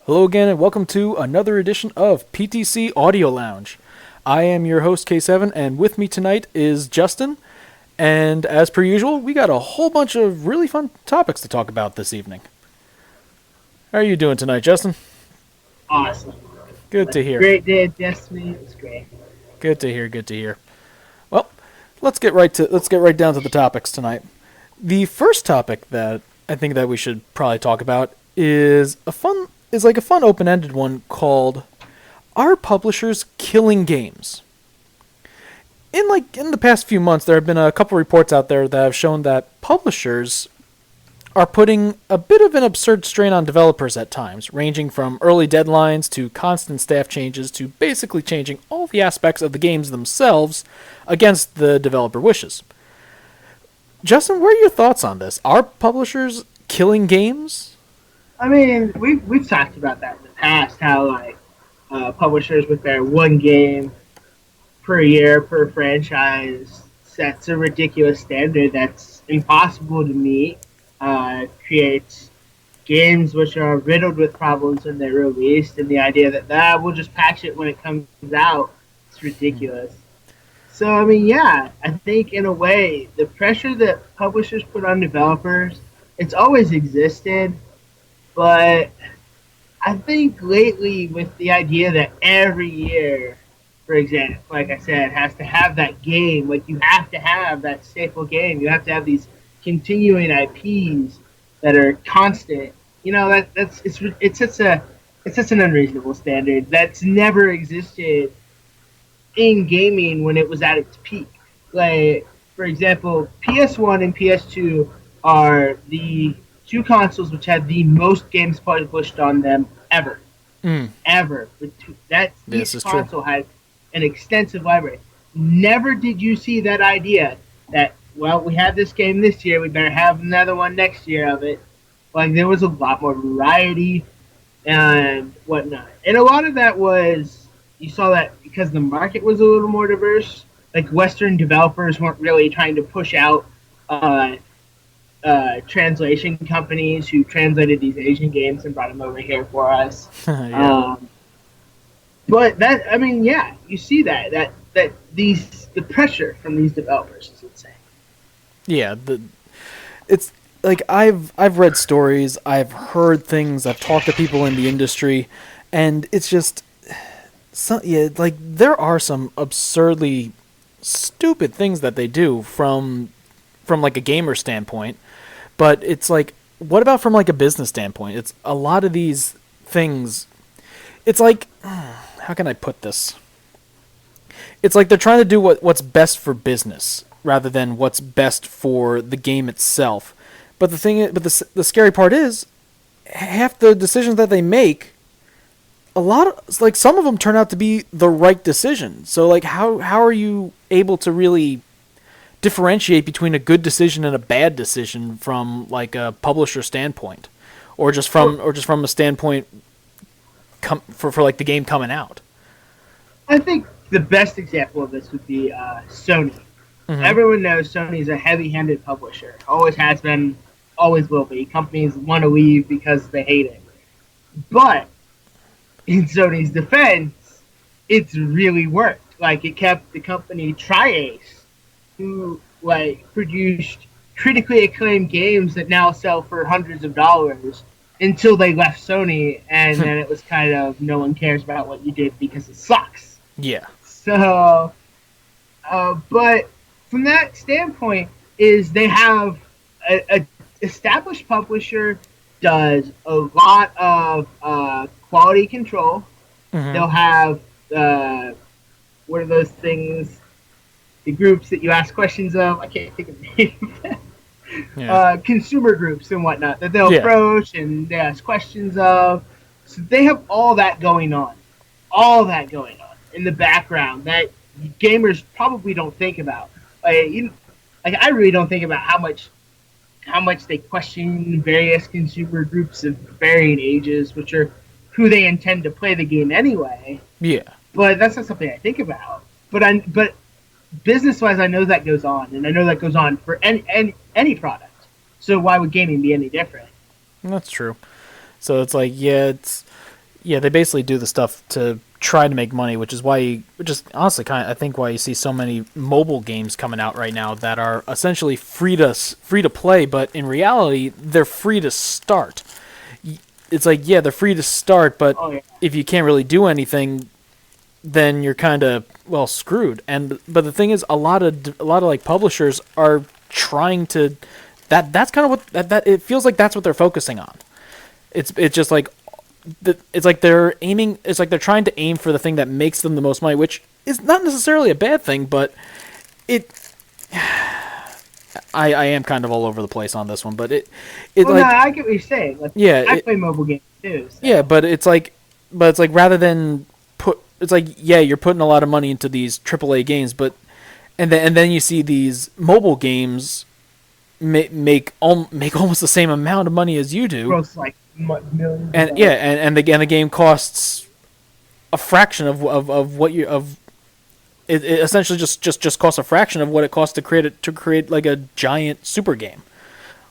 Hello again, and welcome to another edition of PTC Audio Lounge. I am your host, K7, and with me tonight is Justin. And as per usual, we got a whole bunch of really fun topics to talk about this evening. How are you doing tonight, Justin? Awesome. Good to hear. Great day at Destiny. It was great. Good to hear. Good to hear. Well, let's get right down to the topics tonight. The first topic that I think that we should probably talk about is like a fun open-ended one called "Are Publishers Killing Games?" In the past few months, there have been a couple reports out there that have shown that publishers are putting a bit of an absurd strain on developers at times, ranging from early deadlines to constant staff changes to basically changing all the aspects of the games themselves against the developer wishes. Justin, what are your thoughts on this? Are publishers killing games? I mean, we've talked about that in the past. How publishers with their one game per year per franchise sets a ridiculous standard that's impossible to meet. Creates games which are riddled with problems when they're released, and the idea that we'll just patch it when it comes out, it's ridiculous. So I mean, yeah, I think in a way the pressure that publishers put on developers, it's always existed, but I think lately with the idea that every year, for example, like I said, has to have that game, like you have to have that staple game, you have to have these continuing IPs that are constant. You know that's it's such an unreasonable standard that's never existed in gaming when it was at its peak. Like, for example, PS1 and PS2 are the two consoles which had the most games published on them ever. Mm, Ever. That this each is true. console had an extensive library. Never did you see that idea that, well, we had this game this year, we better have another one next year of it. Like, there was a lot more variety and whatnot. And a lot of that was, you saw that because the market was a little more diverse. Like, Western developers weren't really trying to push out uh, translation companies who translated these Asian games and brought them over here for us. Yeah. Um, but that, I mean, yeah, you see that the pressure from these developers is insane. Yeah, it's like I've read stories, I've heard things, I've talked to people in the industry, and it's just yeah, like there are some absurdly stupid things that they do from like a gamer standpoint, but it's like what about from like a business standpoint? It's a lot of these things. It's like how can I put this? It's like they're trying to do what's best for business rather than what's best for the game itself. But the scary part is half the decisions that they make, a lot of like some of them turn out to be the right decision. So like how are you able to really differentiate between a good decision and a bad decision from like a publisher standpoint, or just from a standpoint for like the game coming out? I think the best example of this would be Sony. Mm-hmm. Everyone knows Sony's a heavy-handed publisher. Always has been, always will be. Companies want to leave because they hate it. But in Sony's defense, it's really worked. Like, it kept the company Tri-Ace, who like produced critically acclaimed games that now sell for hundreds of dollars, until they left Sony, and then it was kind of no one cares about what you did because it sucks. Yeah. So, but from that standpoint, is they have a established publisher does a lot of quality control. Mm-hmm. They'll have what are those things? The groups that you ask questions of. I can't think of the name. Yeah. Consumer groups and whatnot that they'll Yeah. approach and they ask questions of. So they have all that going on in the background that gamers probably don't think about. Like I really don't think about how much they question various consumer groups of varying ages, which are who they intend to play the game anyway. Yeah. But that's not something I think about. But business wise, I know that goes on, and I know that goes on for any product. So why would gaming be any different? That's true. So it's like, yeah, Yeah, they basically do the stuff to try to make money, which is honestly kind of, I think why you see so many mobile games coming out right now that are essentially free to play, but in reality they're free to start. It's like, yeah, they're free to start, but Oh yeah. if you can't really do anything, then you're kind of, well, screwed. And but the thing is, a lot of like publishers are trying to, that's kind of what that it feels like that's what they're focusing on. It's just like it's like they're aiming. It's like they're trying to aim for the thing that makes them the most money, which is not necessarily a bad thing, but it. I am kind of all over the place on this one, but it Well, no, like, I get what you're saying. Like, yeah, I play mobile games too. yeah, So. but it's like rather than it's like, yeah, you're putting a lot of money into these AAA games, but and then you see these mobile games make almost the same amount of money as you do, Gross like millions of and yeah, dollars. and the game costs a fraction of what you of it essentially just costs a fraction of what it costs to create like a giant super game.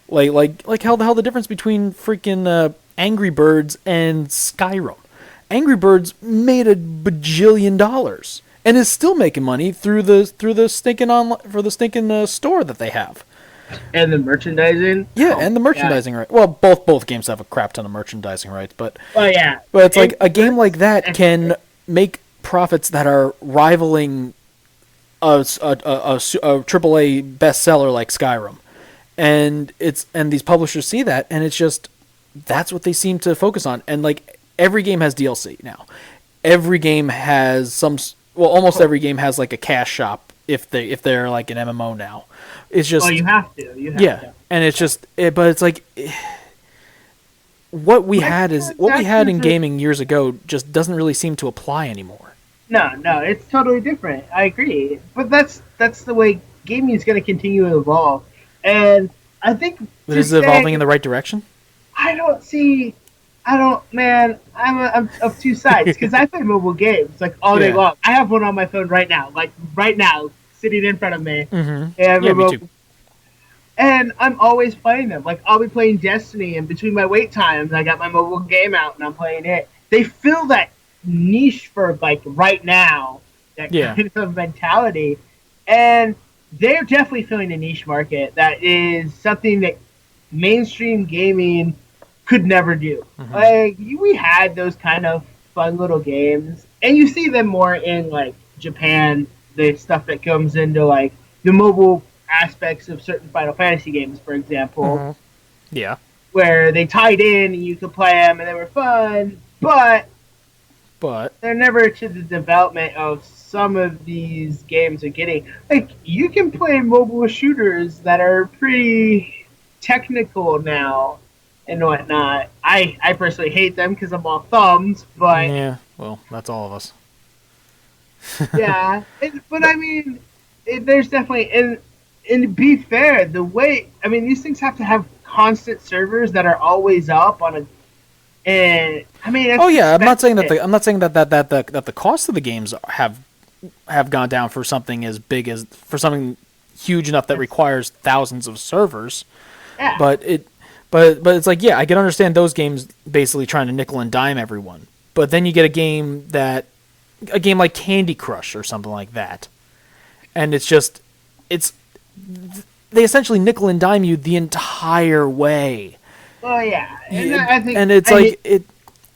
Like how the hell the difference between freaking Angry Birds and Skyrim. Angry Birds made a bajillion dollars and is still making money through the stinking store that they have. And the merchandising. Yeah, Oh and the yeah. merchandising right. Well, both games have a crap ton of merchandising rights, Oh yeah. but it's like And a game like that that's can make profits that are rivaling a AAA bestseller like Skyrim, and these publishers see that, and it's just that's what they seem to focus on. And like every game has DLC now. Every game has almost every game has like a cash shop if they're like an MMO now. It's oh, just, you have to. You have yeah, to. and it's just but it's like what we had in Microtransactions are gaming years ago just doesn't really seem to apply anymore. no, no. It's totally different. I agree. But that's the way gaming is going to continue to evolve. And I think But to is it evolving in say the right direction? I don't see. I don't, man. I'm of two sides because I play mobile games like all day Yeah. long. I have one on my phone right now, like right now, sitting in front of me. Mm-hmm. I have Yeah, a me too. mobile, and I'm always playing them. Like I'll be playing Destiny, and between my wait times, I got my mobile game out and I'm playing it. They fill that niche for like right now, that Yeah. kind of mentality, and they're definitely filling a niche market that is something that mainstream gaming could never do. Mm-hmm. Like we had those kind of fun little games, and you see them more in like Japan. The stuff that comes into like the mobile aspects of certain Final Fantasy games, for example, Mm-hmm. Yeah. where they tied in and you could play them and they were fun, but But they're never to the development of some of these games are getting. Like you can play mobile shooters that are pretty technical now and whatnot. I personally hate them because I'm all thumbs, but yeah, well, that's all of us. yeah. But I mean, there's definitely and to be fair, the way I mean these things have to have constant servers that are always up on a. And I mean, that's Oh yeah, expensive. I'm not saying that the cost of the games have gone down for something as big as for something huge enough that requires thousands of servers. Yeah. But but it's like, yeah, I can understand those games basically trying to nickel and dime everyone. But then you get a game like Candy Crush or something like that, and it's they essentially nickel and dime you the entire way. Well, yeah, and Yeah, I think and it's I like hate,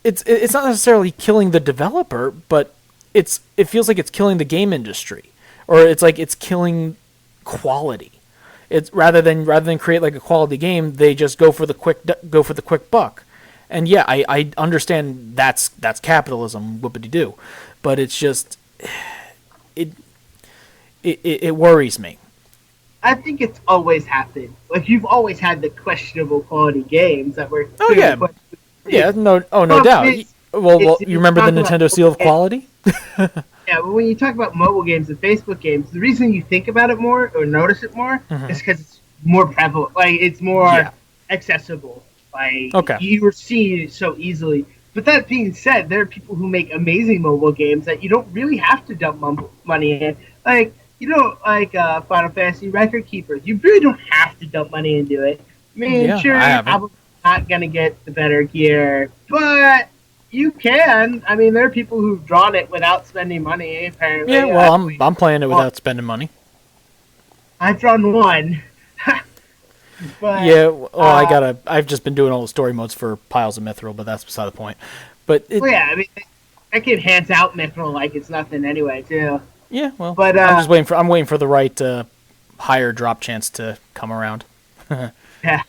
it's not necessarily killing the developer, but it feels like it's killing the game industry, or it's like it's killing quality. It's rather than create like a quality game, they just go for the quick buck. And yeah, I understand that's capitalism, whoopity doo, but it's just it it worries me. I think it's always happened. Like you've always had the questionable quality games that were Oh clearly yeah, questionable. yeah, no Problem doubt. is, Well, if you you remember the talk about Nintendo seal of quality? yeah, but when you talk about mobile games and Facebook games, the reason you think about it more or notice it more is because it's more prevalent. Like it's more Yeah. accessible. Like Okay. you are seeing it so easily. But that being said, there are people who make amazing mobile games that you don't really have to dump money in. Like Final Fantasy Record Keepers, you really don't have to dump money into it. I mean, Yeah, sure, I you're haven't. probably not gonna get the better gear, but you can. I mean, there are people who've drawn it without spending money. Yeah, Apparently, well, I'm playing it well, without spending money. I've drawn one, but Yeah, well, I've just been doing all the story modes for piles of mithril, but that's beside the point. But it, well, yeah. I mean, I can hands out mithril like it's nothing anyway, too. yeah, well, But I'm waiting for the right higher drop chance to come around. yeah, But yeah,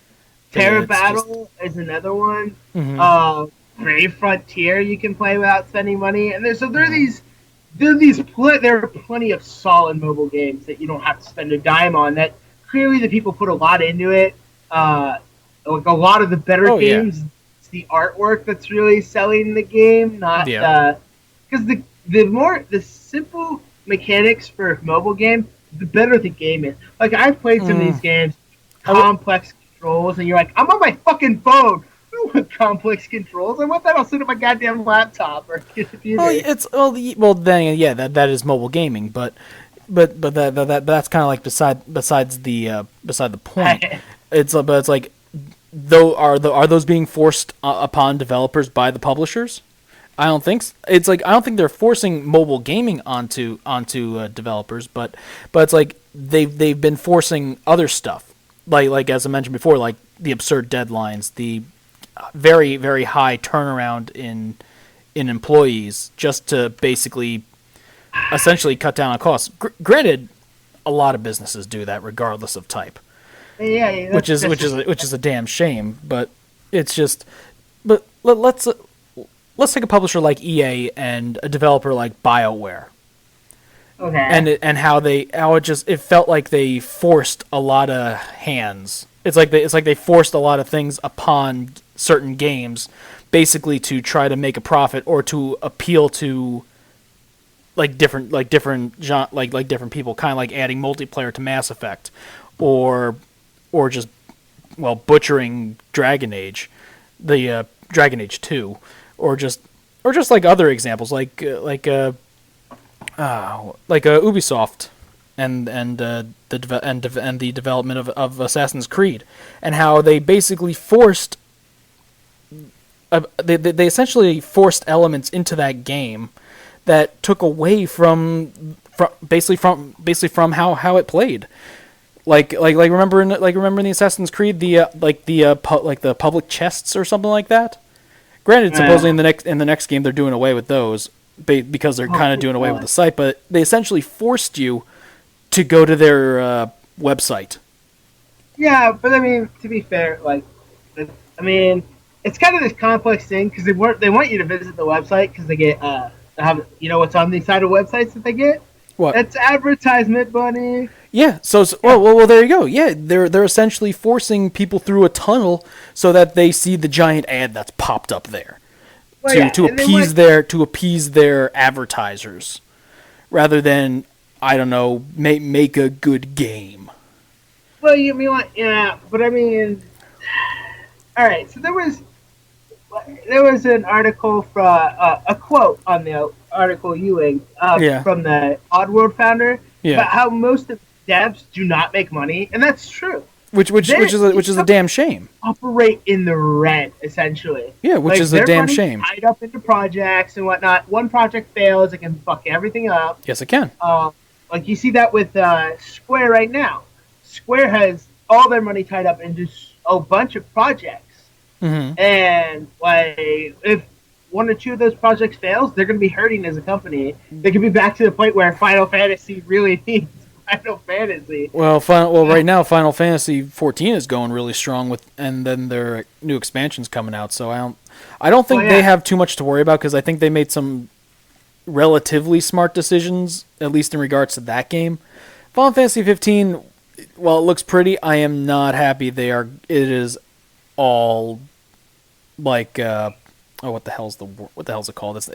Terra it's just. Battle is another one. Hmm. Brave Frontier you can play without spending money, and Hmm. there are plenty of solid mobile games that you don't have to spend a dime on. That clearly the people put a lot into it. Uh, like a lot of the better Oh yeah, games, it's the artwork that's really selling the game, not yeah. because the simple mechanics for a mobile game, the better the game is. Like I've played some of Mm. these games, I w- complex controls, and you're like, I'm on my fucking phone. I don't want complex controls. I want that. I'll sit at my goddamn laptop or well, computer. it's well then yeah that is mobile gaming, but that's kind of like beside the point. But it's like though are those being forced upon developers by the publishers? I don't think it's like I don't think they're forcing mobile gaming onto developers, but it's like they've been forcing other stuff, like as I mentioned before, like the absurd deadlines, the very very high turnaround in employees, just to basically essentially cut down on costs. Granted, a lot of businesses do that regardless of type, Yeah, which is that's just which is a damn shame. But it's just, but let's take a publisher like EA and a developer like BioWare, okay. and how it felt like they forced a lot of hands. It's like they forced a lot of things upon certain games, basically to try to make a profit or to appeal to like different people, kind of like adding multiplayer to Mass Effect, or just butchering Dragon Age, the Dragon Age 2, or just like other examples like Ubisoft and the development of Assassin's Creed, and how they basically forced they essentially forced elements into that game that took away from how it played. Remember in the Assassin's Creed the public chests or something like that. Granted, supposedly Uh, in the next game they're doing away with those because they're kind of oh doing away with god. the site, but they essentially forced you to go to their website. Yeah, but I mean, to be fair, I mean, it's kind of this complex thing because they want you to visit the website because they get have you know what's on the side of websites that they get. What? That's advertisement money. Yeah. Yeah. There you go. Yeah, they're essentially forcing people through a tunnel so that they see the giant ad that's popped up there Well, yeah, to and they want appease their advertisers, rather than I don't know make a good game. well, you mean like yeah, but I mean, all right. So there was an article from a quote on the article you linked Yeah. from the Oddworld founder Yeah. about how most of devs do not make money, and that's true. Which is a damn shame. Operate in the red essentially. Yeah, which Like is a their damn money's shame. tied up into projects and whatnot. One project fails, it can fuck everything up. Yes, it can. Like you see that with Square right now. Square has all their money tied up into a bunch of projects, Mm-hmm. and like if one or two of those projects fails, they're going to be hurting as a company. They could be back to the point where Final Fantasy really needs Final Fantasy. Right now Final Fantasy 14 is going really strong and then their new expansions coming out. So I don't think Well, they yeah, have too much to worry about because I think they made some relatively smart decisions, at least in regards to that game. Final Fantasy 15, while it looks pretty, I am not happy. It is all like what the hell's it called?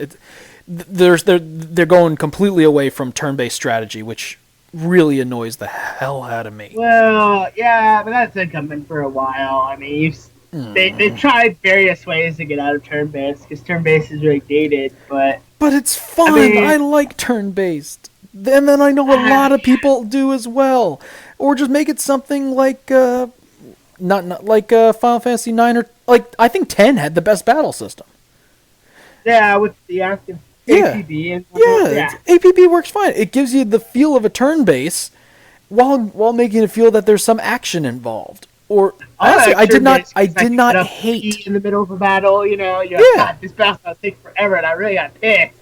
They're going completely away from turn-based strategy, which really annoys the hell out of me. well, yeah, but that's been coming for a while. I mean, they've tried various ways to get out of turn based because turn based is really dated. But But it's I fun. I mean, like turn-based. And then I know a lot of people do as well. Or just make it something like not like Final Fantasy 9 or like I think 10 had the best battle system. Yeah, with the active Yeah, APB and whatnot. yeah. Yeah. APB works fine. It gives you the feel of a turn base while making it feel that there's some action involved. Or I honestly, like turn based I because I did can get not up hate. P in the middle of a battle. You're like, Yeah, God, this battle's gonna take forever, and I really got pissed.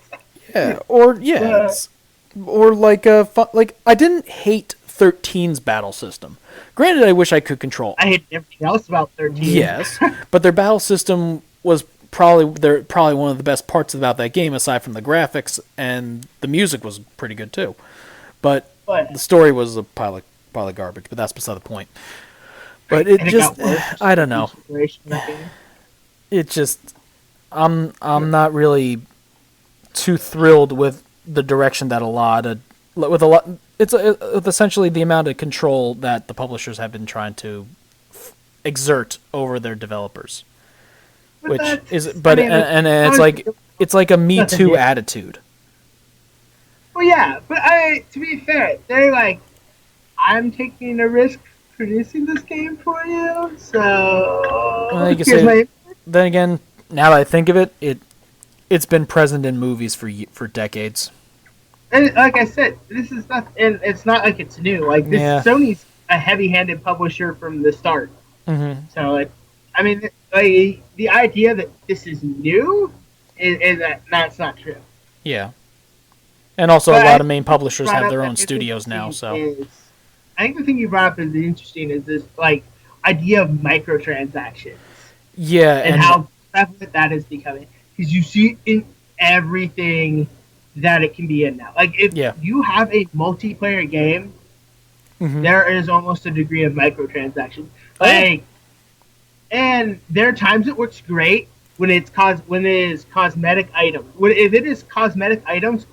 yeah. Or yeah, But or like like I didn't hate 13's battle system. Granted, I wish I could control. I hate everything else about 13. Yes, but their battle system was probably one of the best parts about that game, aside from the graphics, and the music was pretty good too. But But the story was a pile of garbage. But that's beside the point. But it and it just, got worse I don't with know. each iteration of that game. It just, I'm not really too thrilled with the direction that with a lot. It's essentially the amount of control that the publishers have been trying to exert over their developers, But which that's, is, I but mean, and honestly, it's like a Me nothing Too here. attitude. Well, yeah, but to be fair, they're like, I'm taking a risk producing this game for you, Well, so you can here's say, my. then again, now that I think of it, it's been present in movies for decades. And like I said, this is not, and it's not like it's new. Like this, Yeah. Sony's a heavy-handed publisher from the start. Mm-hmm. So, I mean, like, the idea that this is new is that that's not true. Yeah. And also, a But lot of main publishers brought have up their that own is studios now. interesting So is, I think the thing you brought up is interesting is this like idea of microtransactions yeah, and and how prevalent that is becoming because you see in everything that it can be in now. Like if yeah. you have a multiplayer game, Mm-hmm. there is almost a degree of microtransactions. Oh, yeah. Like, and there are times it works great when when it is cosmetic items. If it is cosmetic items,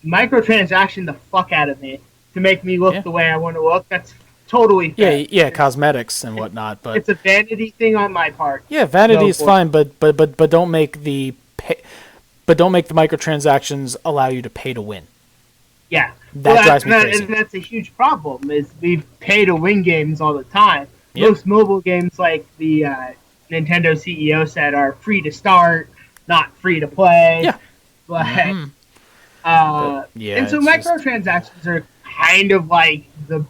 microtransaction the fuck out of me to make me look Yeah. the way I want to look. That's totally Yeah, fair. yeah, cosmetics and whatnot, but It's a vanity thing on my part. yeah, vanity Go is for it. fine, but don't make but don't make the microtransactions allow you to pay to win. Yeah, That drives me crazy. and that's a huge problem. Is we pay to win games all the time. Yep. Most mobile games, like the Nintendo CEO said, are free to start, not free to play. Yeah. But, Mhm. But, yeah, and so it's just- microtransactions are kind of like the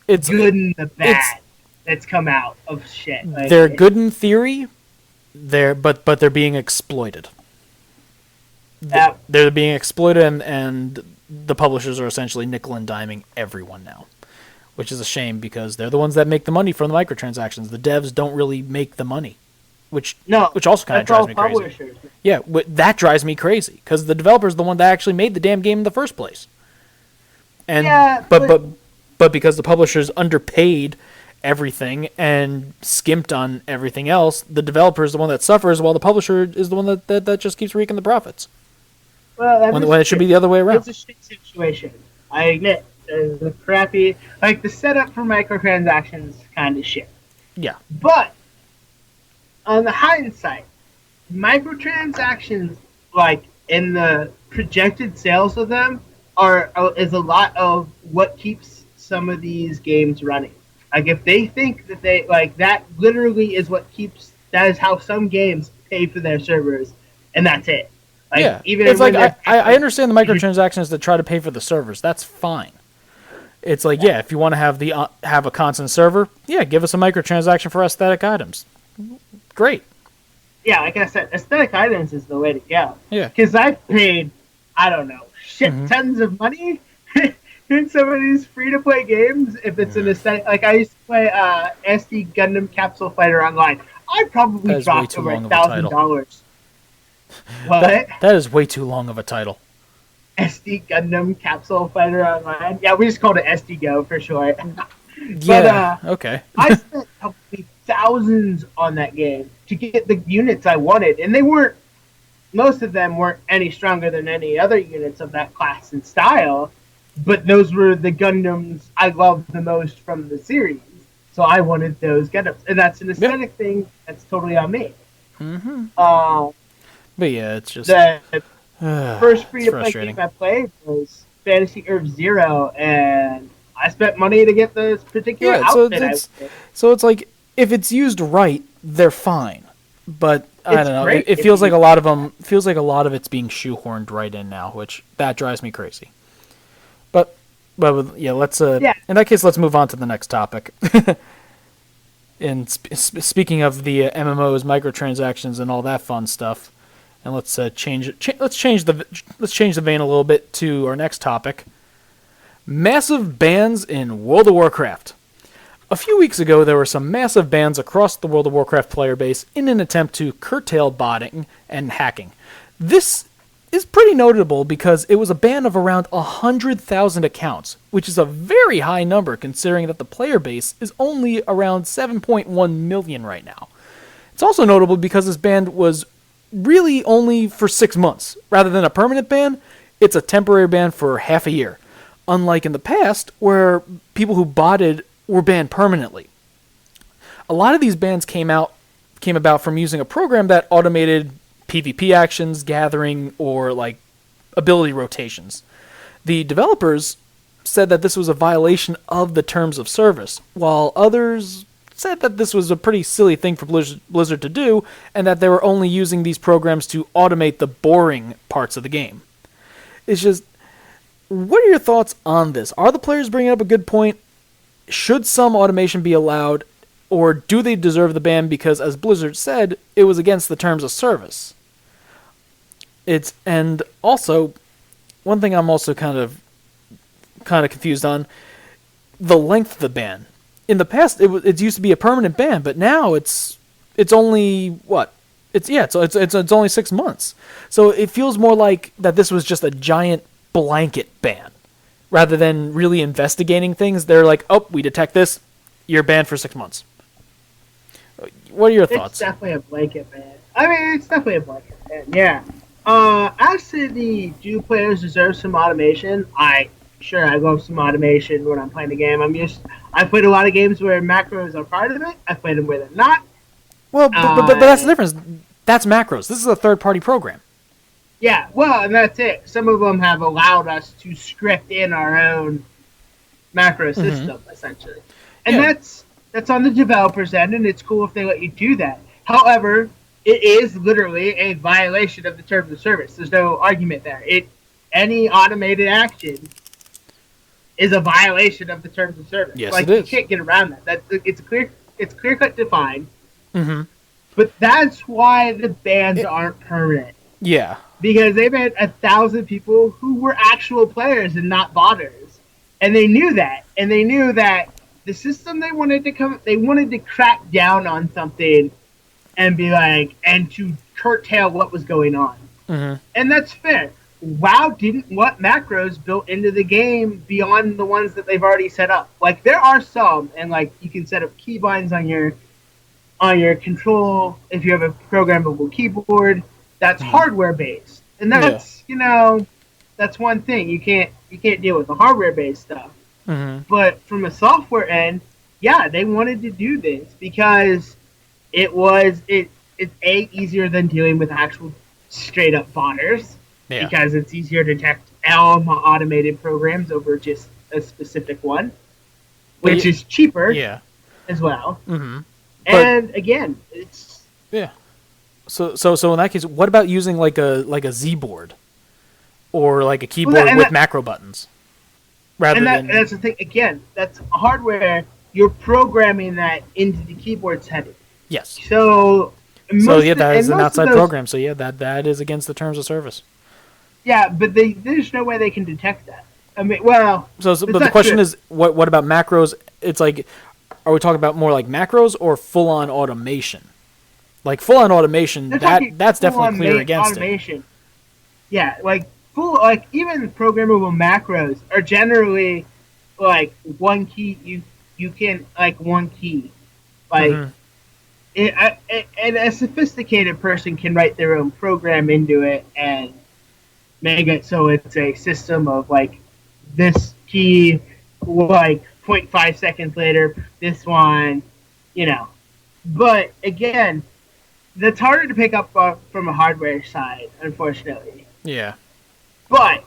It's good and the bad it's- that's come out of shit. Like, they're good in theory. But they're being exploited. That, They're being exploited, and the publishers are essentially nickel and diming everyone now, which is a shame because they're the ones that make the money from the microtransactions. The devs don't really make the money, which no, also kind of that's all drives me crazy. publishers. Yeah, that drives me crazy because the developer's the one that actually made the damn game in the first place. And Yeah, but because the publishers underpaid everything and skimped on everything else, the developer is the one that suffers while the publisher is the one that just keeps reaping the profits. Well, that When it should be the other way around. It's a shit situation. I admit. There's a crappy, like the setup for microtransactions, kind of shit. Yeah. But on the hindsight, microtransactions, like in the projected sales of them, is a lot of what keeps some of these games running. Like if they think that they like that, literally is what keeps. That is how some games pay for their servers, and that's it. Like, Yeah, even it's when like they're- I understand the microtransactions that try to pay for the servers. That's fine. It's like yeah, if you want to have a constant server, yeah, give us a microtransaction for aesthetic items. Great. Yeah, like I said, aesthetic items is the way to go. Yeah. Because I've paid, I don't know, shit tons of money in some of these free to play games. If it's an aesthetic, like I used to play SD Gundam Capsule Fighter Online. I That probably is way dropped too over long of a title. $1,000. What? That is way too long of a title. SD Gundam Capsule Fighter Online. Yeah, we just called it SD Go for short. Yeah. Okay. I spent probably thousands on that game to get the units I wanted, and they weren't. Most of them weren't any stronger than any other units of that class and style, but those were the Gundams I loved the most from the series. So I wanted those Gundams, and that's an aesthetic thing. That's totally on me. Mm-hmm. Uh, But yeah, it's just the first it's free to play frustrating. game I played was Fantasy Earth Zero, and I spent money to get this particular Yeah, so outfit. it's like if it's used right, they're fine. But I it's don't know. great It if feels like you. a lot of them. Feels like a lot of it's being shoehorned right in now, which that drives me crazy. But yeah, let's Yeah, in that case, let's move on to the next topic. And speaking of the MMOs, microtransactions, and all that fun stuff, and let's change it. Let's change the vein a little bit to our next topic: massive bans in World of Warcraft. A few weeks ago, there were some massive bans across the World of Warcraft player base in an attempt to curtail botting and hacking. This is pretty notable because it was a ban of around 100,000 accounts, which is a very high number considering that the player base is only around 7.1 million right now. It's also notable because this ban was really only for 6 months. Rather than a permanent ban, it's a temporary ban for half a year. Unlike in the past, where people who botted were banned permanently. A lot of these bans came about from using a program that automated PvP actions, gathering, or like ability rotations. The developers said that this was a violation of the terms of service, while others said that this was a pretty silly thing for Blizzard to do, and that they were only using these programs to automate the boring parts of the game. It's just, what are your thoughts on this? Are the players bringing up a good point? Should some automation be allowed, or do they deserve the ban because, as Blizzard said, it was against the terms of service? And also, one thing I'm also kind of confused on: the length of the ban. In the past, it used to be a permanent ban, but now it's only what? It's only 6 months. So it feels more like that this was just a giant blanket ban. Rather than really investigating things, they're like, oh, we detect this, you're banned for 6 months. What are your it's thoughts? definitely a blanket ban. I mean, it's definitely a blanket ban. Yeah. As to the do players deserve some automation? I love some automation when I'm playing the game. I played a lot of games where macros are part of it. I played them where they're not. Well, but that's the Uh, difference. That's macros. This is a third-party program. yeah, well, and that's it. Some of them have allowed us to script in our own macro Mm-hmm. system, essentially, and Yeah. that's on the developer's end, and it's cool if they let you do that. However, it is literally a violation of the terms of service. There's no argument there. Any automated action is a violation of the terms of service. Yes, it Like you is. can't get around that. It's clear cut defined. Mm-hmm. But that's why the bans It, aren't permanent, yeah. because they've had 1,000 people who were actual players and not botters, and they knew that, the system they wanted to crack down on something and be like, and to curtail what was going on, Mm-hmm. and that's fair. WoW didn't want macros built into the game beyond the ones that they've already set up. Like there are some, and like you can set up keybinds on your control if you have a programmable keyboard. That's Mm-hmm. hardware based, and Yeah. that's one thing you can't deal with the hardware based stuff. Mm-hmm. But from a software end, yeah, they wanted to do this because it's easier than dealing with actual straight up botters, Yeah. because it's easier to detect all automated programs over just a specific one, But which is cheaper yeah. as well. Mm-hmm. But And again, it's yeah. So in that case, what about using like a Z board or like a well, keyboard with macro buttons rather than that's the thing. Again, that's hardware. You're programming that into the keyboard setting. yes. So So yeah, that is an most of outside those, program. So yeah, that is against the terms of service. yeah, but there's no way they can detect that. I mean, well, So it's but the not question true. is, what about macros? It's like, are we talking about more like macros or full on automation? Like full on automation, They're talking that's full definitely on clear against it. automation. Yeah, like even programmable macros are generally like one key. You can like one key. Like Mm-hmm. and a sophisticated person can write their own program into it and make it so it's a system of like this key, like 0.5 seconds later, this one, you know. But again, that's harder to pick up from a hardware side, unfortunately. Yeah. But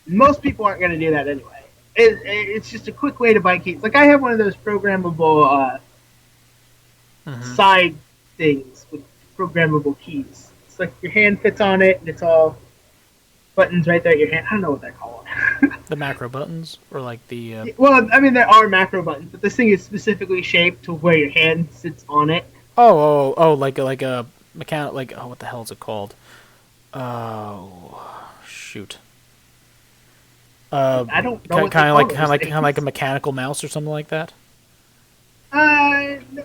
most people aren't going to do that anyway. It's just a quick way to buy keys. Like I have one of those programmable Mm-hmm. side things with programmable keys. It's like your hand fits on it, and it's all buttons right there at your hand. I don't know what they're called. The macro buttons, or like the Well, I mean, there are macro buttons, but this thing is specifically shaped to where your hand sits on it. like a mechanic, like, oh, what the hell is it called? Oh, shoot. I don't know Kind what they call those of things. like a mechanical mouse or something like that.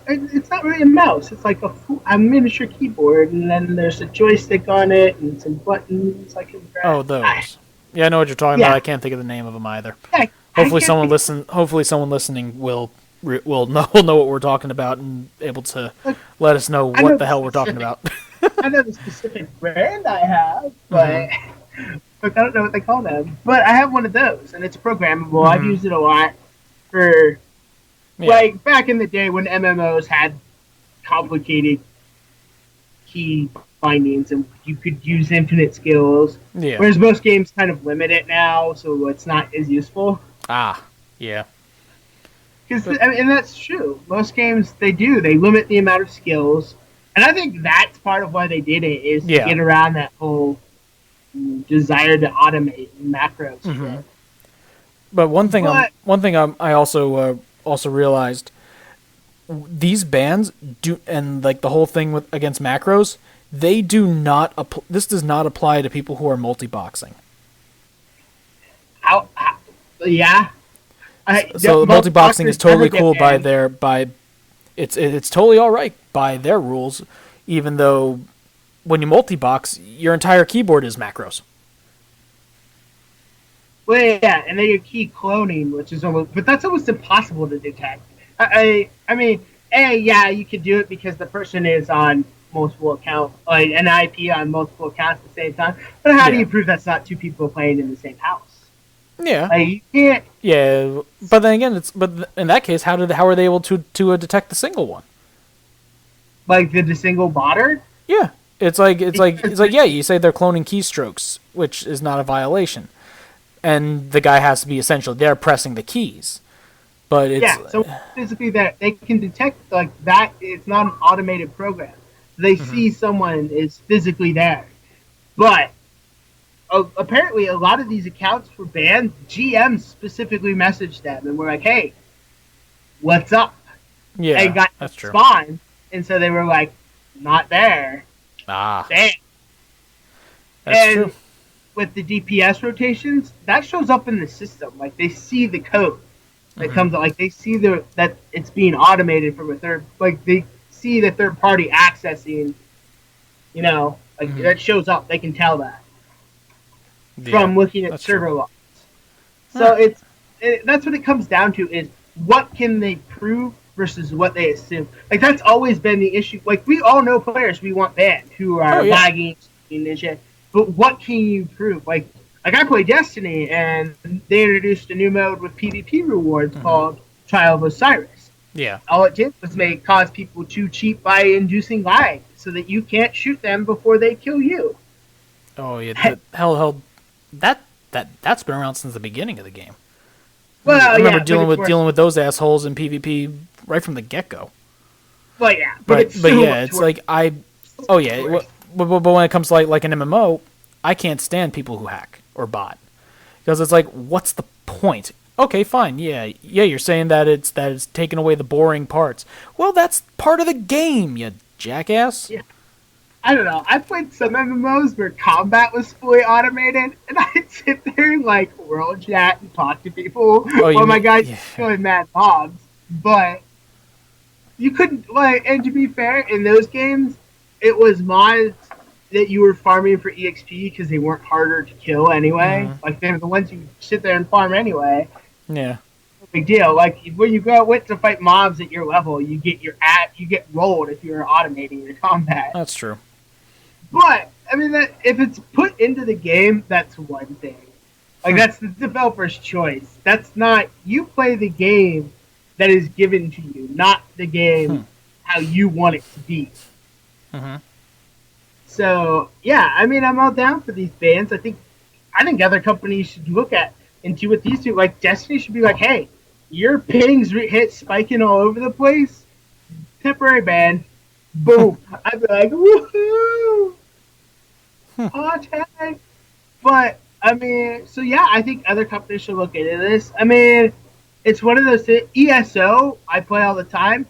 It's not really a mouse. It's like a miniature keyboard, and then there's a joystick on it and some buttons I can press. Oh, those. Yeah, I know what you're talking about. Yeah, I can't think of the name of them either. yeah, I Hopefully, can't think. Hopefully, someone listening will know what we're talking about and able to Look, let us know I what know the the hell we're talking specific. about. I know the specific brand I have, Hmm. but look, I don't know what they call them. But I have one of those, and it's programmable. I've Hmm. used it a lot for Yeah. like back in the day when MMOs had complicated key bindings and you could use infinite skills. Yeah. Whereas most games kind of limit it now, so it's not as useful. Ah. Yeah. Because But and that's true. Most games they do. They limit the amount of skills, and I think that's part of why they did it is to yeah. get around that whole desire to automate macros Hmm. shit. But But I also realized these bans do, and like the whole thing with against macros, they do not. This does not apply to people who are multi-boxing. how yeah, So most multi-boxing is boxers never totally get cool by banned. their by it's totally all right by their rules, even though when you multi-box, your entire keyboard is macros. Well, yeah, and then your key cloning, which is almost, but that's almost impossible to detect. I mean, yeah, you could do it because the person is on multiple accounts, like an IP on multiple accounts at the same time. But how do Yeah, you prove that's not two people playing in the same house? yeah, Like you can't, yeah. But then again, in that case, how are they able to detect the single one? like the single botter. Yeah, Because it's like yeah, you say they're cloning keystrokes, which is not a violation, and the guy has to be essentially there pressing the keys. But it's yeah, so physically that they can detect like that. It's not an automated program. They Mhm. see someone is physically there, but apparently a lot of these accounts were banned. GMs specifically messaged them and were like, "Hey, what's up?" And Yeah, got that's true. spawned, and so they were like, "Not there." Ah, Damn. that's true. And with the DPS rotations, that shows up in the system. Like they see the code that Hmm. comes out. Like they see that it's being automated from a third. Like they see the third party accessing. Like Hmm. that shows up. They can tell that Yeah, from looking at that's true. server logs. So Huh. that's what it comes down to is what can they prove versus what they assume. Like that's always been the issue. Like we all know players we want banned who Oh are yeah. lagging and shit. But what can you prove? Like I play Destiny and they introduced a new mode with PvP rewards Hmm. called Trial of Osiris. Yeah. All it did was make cause people to cheat by inducing lag so that you can't shoot them before they kill you. Oh yeah. Hell. That that's been around since the beginning of the game. I Well, remember yeah, but it's worse. dealing with those assholes in PvP right from the get go. Well, yeah, but it's But so yeah, much it's worse. like oh yeah, Worse. but when it comes to like an MMO, I can't stand people who hack or bot because it's like, what's the point? Okay, fine, yeah, you're saying that it's taking away the boring parts. Well, that's part of the game, you jackass. Yeah. I don't know. I played some MMOs where combat was fully automated, and I'd sit there and like world chat and talk to people Oh, you while my mean guys yeah, killing mad mobs. But you couldn't like, and to be fair, in those games, it was mods that you were farming for EXP because they weren't harder to kill anyway. hmm Like they were the ones you sit there and farm anyway. yeah, No big deal. Like when you go went to fight mobs at your level, you get rolled if you're automating your combat. that's true. But I mean, that if it's put into the game, that's one thing. Like Hmm. that's the developer's choice. That's not you play the game that is given to you, not the Hmm. game how you want it to be. Hmm. So yeah, I mean, I'm all down for these bans. I think other companies should look at and do what these do. Like Destiny should be like, hey, your pings hit spiking all over the place. Temporary ban. Boom. I'd be like, woohoo, hot tag. But I mean, so yeah, I think other companies should look into this. I mean, it's one of those ESO I play all the time.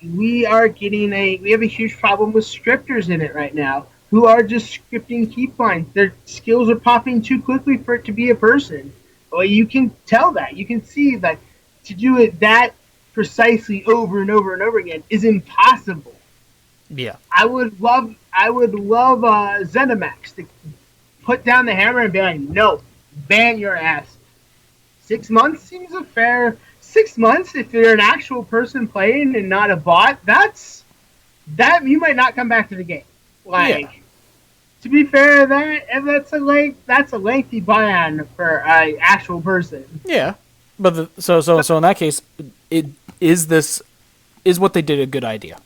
We have a huge problem with scripters in it right now who are just scripting keep lines. Their skills are popping too quickly for it to be a person. Well, you can tell that. You can see that to do it that precisely over and over and over again is impossible. Yeah. I would love Zenimax to put down the hammer and be like, no, ban your ass. 6 months seems a fair 6 months if you're an actual person playing and not a bot. That you might not come back to the game. Yeah. Like, to be fair, that's a lengthy ban for an actual person. Yeah. But so in that case, it is what they did a good idea.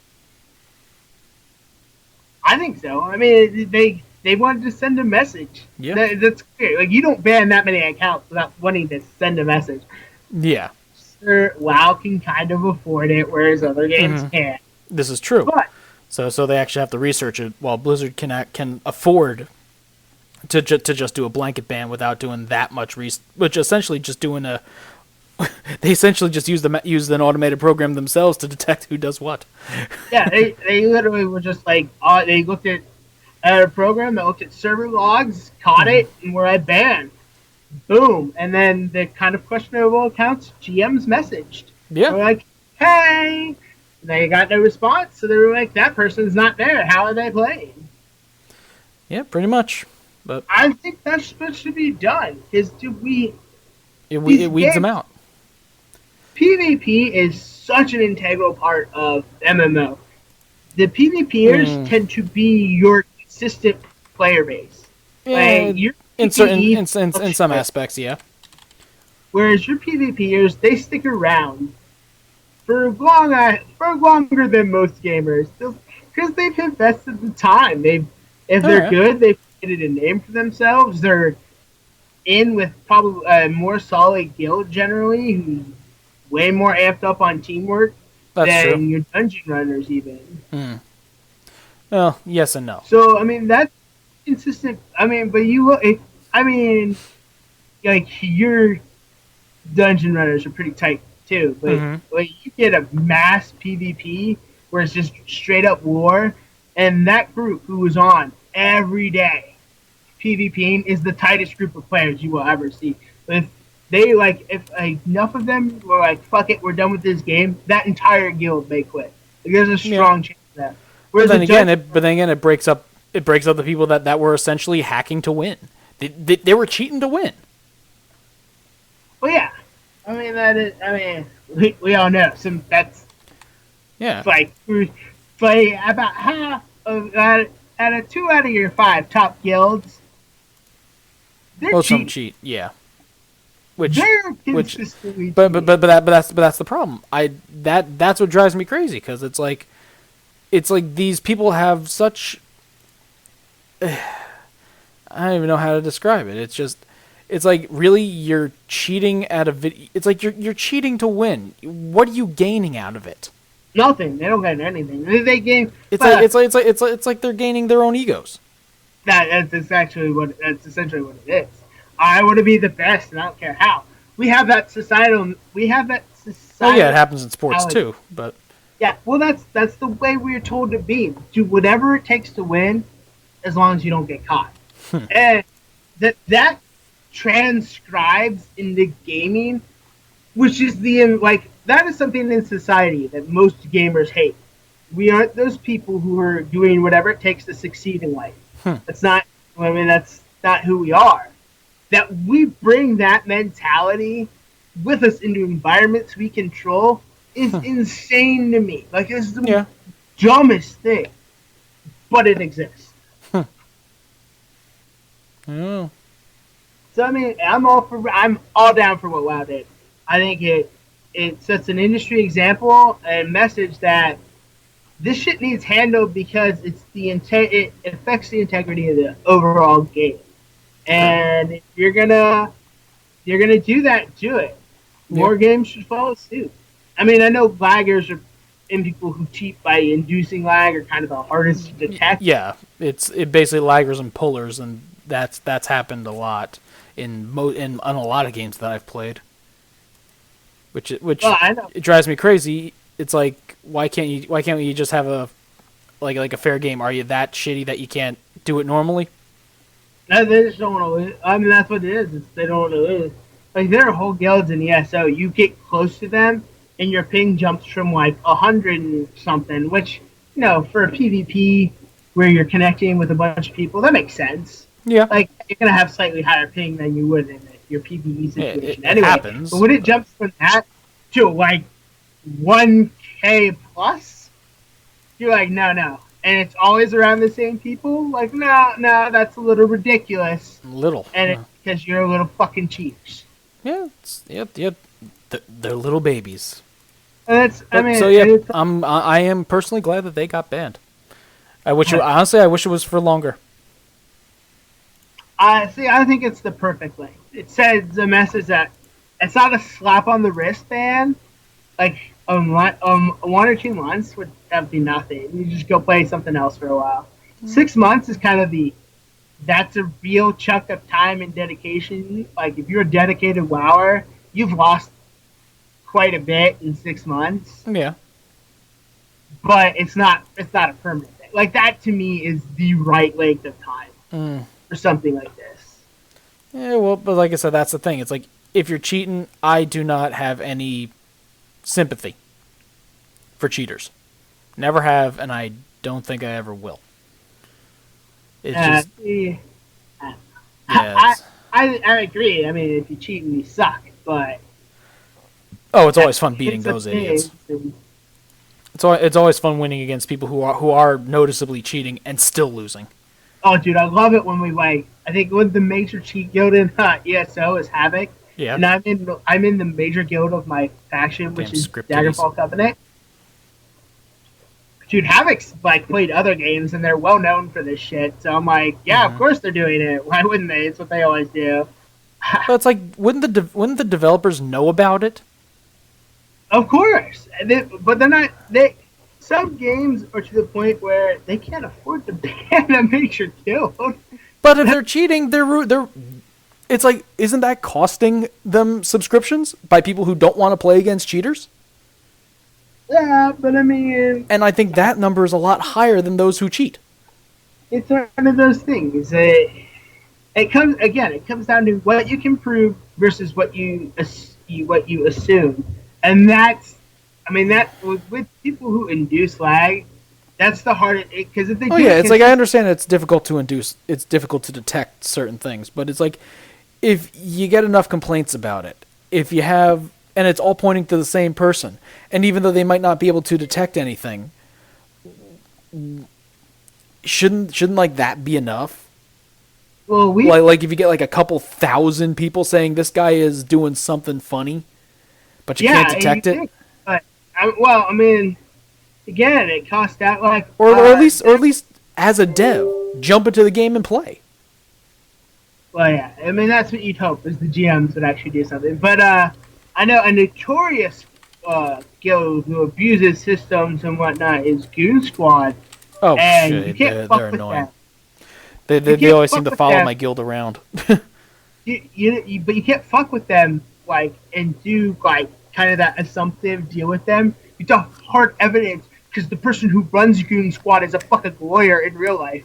I think so. I mean, they wanted to send a message. Yeah. That's clear. Like, you don't ban that many accounts without wanting to send a message. Yeah. Sure, WoW can kind of afford it, whereas other games can't. This is true. But So they actually have to research it, while Blizzard can afford to just do a blanket ban without doing that much which essentially just doing a they essentially just use an automated program themselves to detect who does what. yeah, they literally were just like they looked at a program that looked at server logs, caught it, and were at ban. Boom, and then the kind of questionable accounts GMs messaged. Yeah. They were like, hey, they got no response, so they were like, that person's not there. How are they playing? Yeah, pretty much. But I think that's what should be done. Because it weeds them out. PvP is such an integral part of MMO. The PvPers tend to be your consistent player base. Yeah, Like, your in certain PvE in some aspects, yeah. Whereas your PvPers, they stick around for longer than most gamers, because they've invested the time. If they're good, they've created a name for themselves. They're in with probably a more solid guild generally, who's way more amped up on teamwork That's than true. your dungeon runners even. Well, yes and no. So I mean that's consistent. I mean, but you look. I mean, like your dungeon runners are pretty tight too. But like you get a mass PvP where it's just straight up war, and that group who was on every day PvPing is the tightest group of players you will ever see. But if enough of them were like, fuck it, we're done with this game, that entire guild may quit. Like, there's a strong chance of that. But then again, it breaks up the people that were essentially hacking to win. They were cheating to win. Well, yeah. I mean that is. I mean, we all know that's Yeah. like about half of out of 2 out of your 5 top guilds. They're Some cheating. cheat, yeah. Which They're consistently but cheating. that's the problem. That's what drives me crazy, because it's like these people have such I don't even know how to describe it. It's like, really, you're cheating at a video. It's like you're cheating to win. What are you gaining out of it? Nothing. They don't get anything. They gain. It's like they're gaining their own egos. That's essentially what it is. I want to be the best, and I don't care how. We have that societal. Oh yeah, it happens in sports too. But yeah, well, that's the way we're told to be. Do whatever it takes to win, as long as you don't get caught. And that transcribes into gaming, which is that is something in society that most gamers hate. We aren't those people who are doing whatever it takes to succeed in life. That's not. I mean, that's not who we are. That we bring that mentality with us into environments we control is insane to me. Like, it's the dumbest thing, but it exists. oh. So I mean, I'm all down for what WoW did. I think it sets an industry example and message that this shit needs handled, because it affects the integrity of the overall game. And if you're gonna do that, do it. More games should follow suit. I mean, I know laggers are and people who cheat by inducing lag are kind of the hardest to detect. Yeah, it basically laggers and pullers, and that's happened a lot in a lot of games that I've played. Which Well, I know. it drives me crazy. It's like why can't you just have a like a fair game? Are you that shitty that you can't do it normally? No, they just don't want to lose. I mean, that's what it is. It's they don't want to lose. Like there are whole guilds in ESO. You get close to them, and your ping jumps from like 100 and something. Which for a PvP where you're connecting with a bunch of people, that makes sense. Yeah, Like you're gonna have slightly higher ping than you would in your PvE situation. it Anyway, happens. but when it jumps from that to like 1K plus, you're like, no, no. And it's always around the same people. Like, no, no, that's a little ridiculous. Little. And it's because you're a little fucking cheeks. Yeah, yep. They're little babies. And that's, I But, mean, so yeah, I am personally glad that they got banned. Honestly, I wish it was for longer. see, I think it's the perfect length. It sends a message that it's not a slap on the wrist ban. Like, 1 or 2 months would have be nothing. You just go play something else for a while. 6 months is kind of that's a real chunk of time and dedication. Like, if you're a dedicated WoWer, you've lost quite a bit in 6 months. Yeah. But it's not a permanent thing. Like, that to me is the right length of time for something like this. Yeah, well, but like I said, that's the thing. It's like, if you're cheating, I do not have any sympathy for cheaters. Never have, and I don't think I ever will. It's just, Yeah, yeah. I agree. I mean, if you cheat, you suck. But Oh, it's always fun beating it's a those thing. idiots. It's always fun winning against people who are noticeably cheating and still losing. Oh, dude, I love it when we like. I think when the major cheat guild in ESO is Havoc, Yeah. and I'm in the major guild of my faction, which Damn is script Daggerfall Covenant. Dude, Havoc's like played other games and they're well known for this shit. So I'm like, yeah, of course they're doing it. Why wouldn't they? It's what they always do. But it's like, wouldn't the developers know about it? Of course, but they're not. Some games are to the point where they can't afford to ban a major guild. But if they're cheating, they're. It's like, isn't that costing them subscriptions by people who don't want to play against cheaters? Yeah, but I mean, And I think that number is a lot higher than those who cheat. it's one of those things. It comes down to what you can prove versus what you assume, and that's, I mean, that with people who induce lag, that's the hardest. Because if they Oh do yeah, it's like, I understand it's difficult to induce, it's difficult to detect certain things, but it's like, if you get enough complaints about it, if you have, and it's all pointing to the same person, and even though they might not be able to detect anything, shouldn't like that be enough? well, Like if you get like a couple thousand people saying this guy is doing something funny, but you can't detect it, But I mean, again, it costs that like, or at least as a dev, jump into the game and play. well, yeah, I mean that's what you'd hope is the GMs would actually do something. But I know a notorious guild who abuses systems and whatnot is Goon Squad, Oh and shit, you can't they're fuck with annoying. them. They can't always fuck seem to with follow them. my guild around. But you can't fuck with them like and do like kind of that assumptive deal with them. You have hard evidence because the person who runs Goon Squad is a fucking lawyer in real life.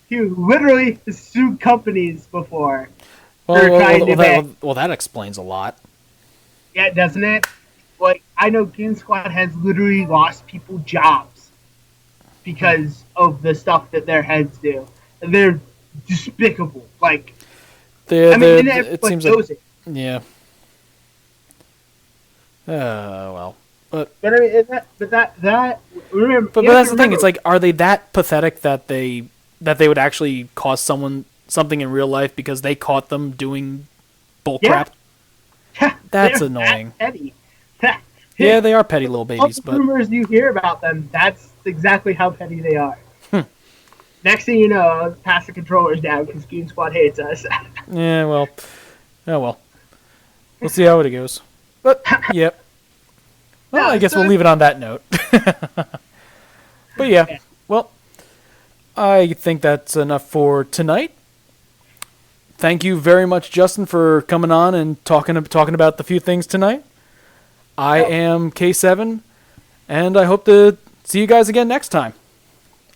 He literally has sued companies before. Well, that explains a lot. Yeah, doesn't it? Like, I know Goon Squad has literally lost people jobs because of the stuff that their heads do. And they're despicable. Like, It seems like, knows it. yeah. Well, But I mean, remember, but that's the thing. It's like, are they that pathetic that they would actually cause someone something in real life because they caught them doing bullcrap? That's annoying. Petty. Yeah, they are petty little All babies, the but rumors you hear about them, that's exactly how petty they are. Next thing you know, I'll pass the controllers down because Goon Squad hates us. yeah, well, oh well. We'll see how it goes. But yep. Well, No, I guess so- we'll leave it on that note. But yeah, Yeah. well, I think that's enough for tonight. Thank you very much, Justin, for coming on and talking about the few things tonight. I Yep. am K7, and I hope to see you guys again next time.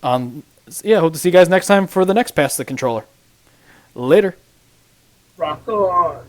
Um, yeah, hope to see you guys next time for the next Pass the Controller. Later. Rock on.